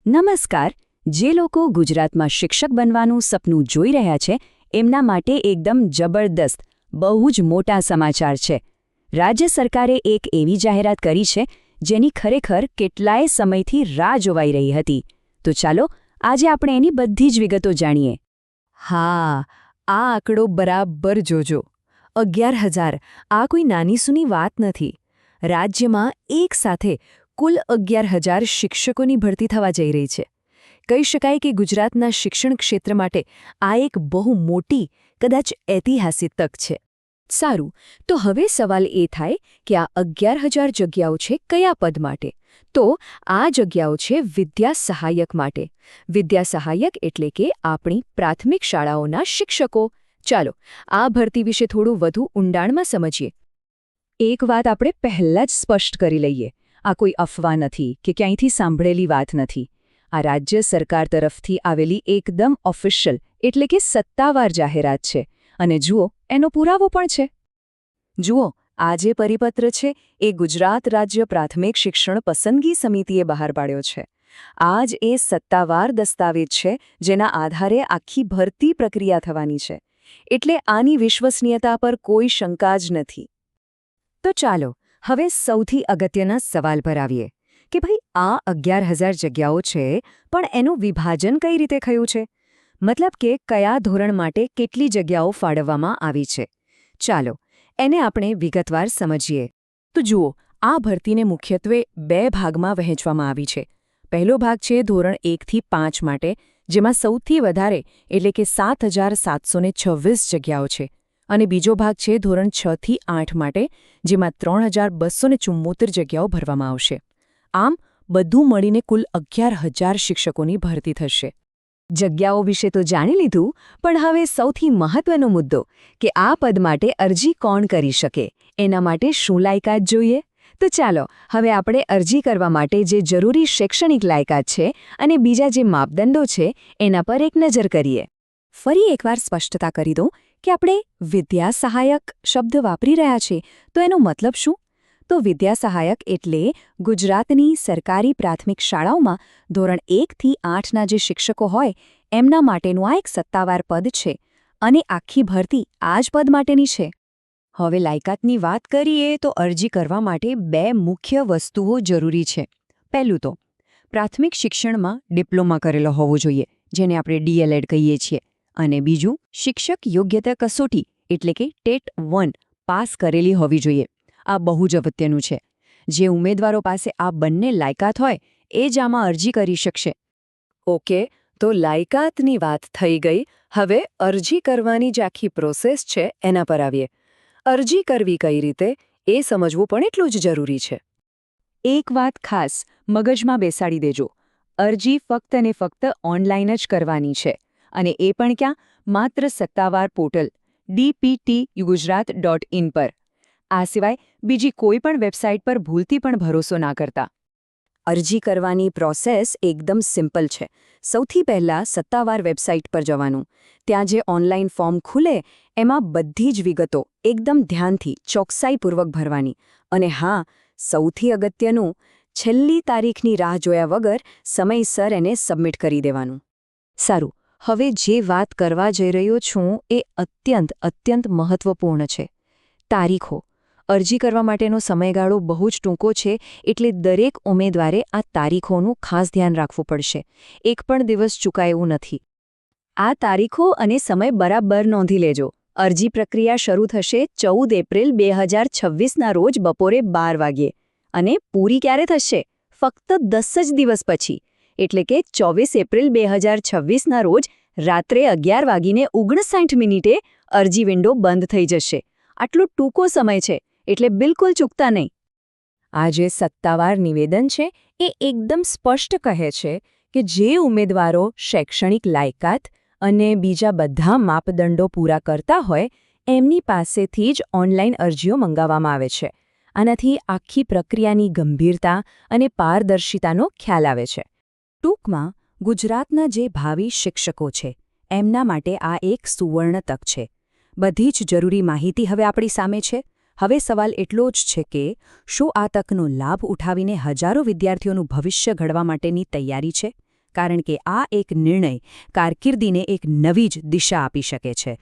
નમસ્કાર. જે લોકો ગુજરાતમાં શિક્ષક બનવાનું સપનું જોઈ રહ્યા છે એમના માટે એકદમ જબરદસ્ત, બહુ જ મોટા સમાચાર છે. રાજ્ય સરકારે એક એવી જાહેરાત કરી છે જેની ખરેખર કેટલાય સમયથી રાહ જોવાઈ રહી હતી. તો ચાલો આજે આપણે એની બધી જ વિગતો જાણીએ. હા, આ આંકડો બરાબર જોજો. 11,000 આ કોઈ નાનીસૂની વાત નથી. રાજ્યમાં એક સાથે કુલ 11,000 શિક્ષકોની ભરતી થવા જઈ રહી છે. કહી શકાય કે ગુજરાતના શિક્ષણ ક્ષેત્ર માટે આ એક બહુ મોટી, કદાચ ઐતિહાસિક તક છે. સારું, તો હવે સવાલ એ થાય કે આ 11,000 જગ્યાઓ છે કયા પદ માટે? તો આ જગ્યાઓ છે વિદ્યા સહાયક માટે. વિદ્યા સહાયક એટલે કે આપણી પ્રાથમિક શાળાઓના શિક્ષકો. ચાલો આ ભરતી વિશે થોડું વધુ ઊંડાણમાં સમજીએ. એક વાત આપણે પહેલાં જ સ્પષ્ટ કરી લઈએ. આ કોઈ અફવા નથી કે ક્યાંયથી સાંભળેલી વાત નથી. આ રાજ્ય સરકાર તરફથી આવેલી એકદમ ઓફિશિયલ એટલે કે સત્તાવાર જાહેરાત છે. અને જુઓ, એનો પુરાવો પણ છે. જુઓ, આ જે પરિપત્ર છે એ ગુજરાત રાજ્ય પ્રાથમિક શિક્ષણ પસંદગી સમિતિએ બહાર પાડ્યો છે. આ જ એ સત્તાવાર દસ્તાવેજ છે જેના આધારે આખી ભરતી પ્રક્રિયા થવાની છે. એટલે આની વિશ્વસનીયતા પર કોઈ શંકા જ નથી. તો ચાલો હવે સૌથી અગત્યના સવાલ પર આવીએ કે ભાઈ આ 11,000 જગ્યાઓ છે, પણ એનું વિભાજન કઈ રીતે થયું છે? મતલબ કે કયા ધોરણ માટે કેટલી જગ્યાઓ ફાળવવામાં આવી છે? ચાલો એને આપણે વિગતવાર સમજીએ. તો જુઓ, આ ભરતીને મુખ્યત્વે 2 ભાગમાં વહેંચવામાં આવી છે. પહેલો ભાગ છે ધોરણ 1 થી 5 માટે, જેમાં સૌથી વધારે એટલે કે 7,726 જગ્યાઓ છે. અને બીજો ભાગ છે ધોરણ 6 થી 8 માટે, જેમાં 3,274 જગ્યાઓ ભરવામાં આવશે. આમ બધું મળીને કુલ 11,000 શિક્ષકોની ભરતી થશે. જગ્યાઓ વિશે તો જાણી લીધું, પણ હવે સૌથી મહત્વનો મુદ્દો કે આ પદ માટે અરજી કોણ કરી શકે, એના માટે શું લાયકાત જોઈએ? તો ચાલો હવે આપણે અરજી કરવા માટે જે જરૂરી શૈક્ષણિક લાયકાત છે અને બીજા જે માપદંડો છે એના પર એક નજર કરીએ. ફરી એકવાર સ્પષ્ટતા કરી દઉં કે આપણે વિદ્યા સહાયક શબ્દ વાપરી રહ્યા છીએ, તો એનો મતલબ શું? તો વિદ્યા સહાયક એટલે ગુજરાતની સરકારી પ્રાથમિક શાળાઓમાં ધોરણ 1 થી 8ના જે શિક્ષકો હોય એમના માટેનું આ એક સત્તાવાર પદ છે. અને આખી ભરતી આ જ પદ માટેની છે. હવે લાયકાતની વાત કરીએ તો અરજી કરવા માટે 2 મુખ્ય વસ્તુઓ જરૂરી છે. પહેલું તો પ્રાથમિક શિક્ષણમાં ડિપ્લોમા કરેલો હોવો જોઈએ, જેને આપણે DLED કહીએ છીએ. અને બીજું, શિક્ષક યોગ્યતા કસોટી એટલે કે ટેટ 1 પાસ કરેલી હોવી જોઈએ. આ બહુ જ અગત્યનું છે. જે ઉમેદવારો પાસે આ બંને લાયકાત હોય એ જ આમાં અરજી કરી શકશે. ઓકે, તો લાયકાતની વાત થઈ ગઈ. હવે અરજી કરવાની જે આખી પ્રોસેસ છે એના પર આવીએ. અરજી કરવી કઈ રીતે એ સમજવું પણ એટલું જ જરૂરી છે. એક વાત ખાસ મગજમાં બેસાડી દેજો. અરજી ફક્ત ને ફક્ત ઓનલાઈન જ કરવાની છે. અને એ પણ ક્યાં? માત્ર સત્તાવાર પોર્ટલ dptgujarat.in પર. આ સિવાય બીજી કોઈ પણ વેબસાઇટ પર ભૂલથી પણ ભરોસો ના કરતા. અરજી કરવાની પ્રોસેસ એકદમ સિમ્પલ છે. સૌથી પહેલાં સત્તાવાર વેબસાઇટ પર જવાનું. ત્યાં જે ઓનલાઈન ફોર્મ ખુલે એમાં બધી જ વિગતો એકદમ ધ્યાનથી ચોકસાઈપૂર્વક ભરવાની. અને હા, સૌથી અગત્યનું, છેલ્લી તારીખની રાહ જોયા વગર સમયસર એને સબમિટ કરી દેવાનું. સારું, હવે જે વાત કરવા જઈ રહ્યો છું એ અત્યંત મહત્વપૂર્ણ છે. તારીખો. અરજી કરવા માટેનો સમયગાળો બહુ જ ટૂંકો છે, એટલે દરેક ઉમેદવારે આ તારીખોનું ખાસ ધ્યાન રાખવું પડશે. એક પણ દિવસ ચૂકાય એવું નથી. આ તારીખો અને સમય બરાબર નોંધી લેજો. અરજી પ્રક્રિયા શરૂ થશે 14 એપ્રિલ 2026ના રોજ બપોરે 12 વાગ્યે. અને પૂરી ક્યારે થશે? ફક્ત 10 જ દિવસ પછી. એટલે કે 24 એપ્રિલ 2026ના રોજ રાત્રે 11:59 અરજી વિન્ડો બંધ થઈ જશે. આટલો ટૂંકો સમય છે, એટલે બિલકુલ ચૂકતા નહીં. આ જે સત્તાવાર નિવેદન છે એ એકદમ સ્પષ્ટ કહે છે કે જે ઉમેદવારો શૈક્ષણિક લાયકાત અને બીજા બધા માપદંડો પૂરા કરતા હોય એમની પાસેથી જ ઓનલાઈન અરજીઓ મંગાવવામાં આવે છે. આનાથી આખી પ્રક્રિયાની ગંભીરતા અને પારદર્શિતાનો ખ્યાલ આવે છે. ટૂંકમાં ગુજરાતના જે ભાવિ શિક્ષકો છે એમના માટે આ એક સુવર્ણ તક છે. બધી જ જરૂરી માહિતી હવે આપણી સામે છે. હવે સવાલ એટલો જ છે કે શું આ તકનો લાભ ઉઠાવીને હજારો વિદ્યાર્થીઓનું ભવિષ્ય ઘડવા માટેની તૈયારી છે? કારણ કે આ એક નિર્ણય કારકિર્દીને એક નવી જ દિશા આપી શકે છે.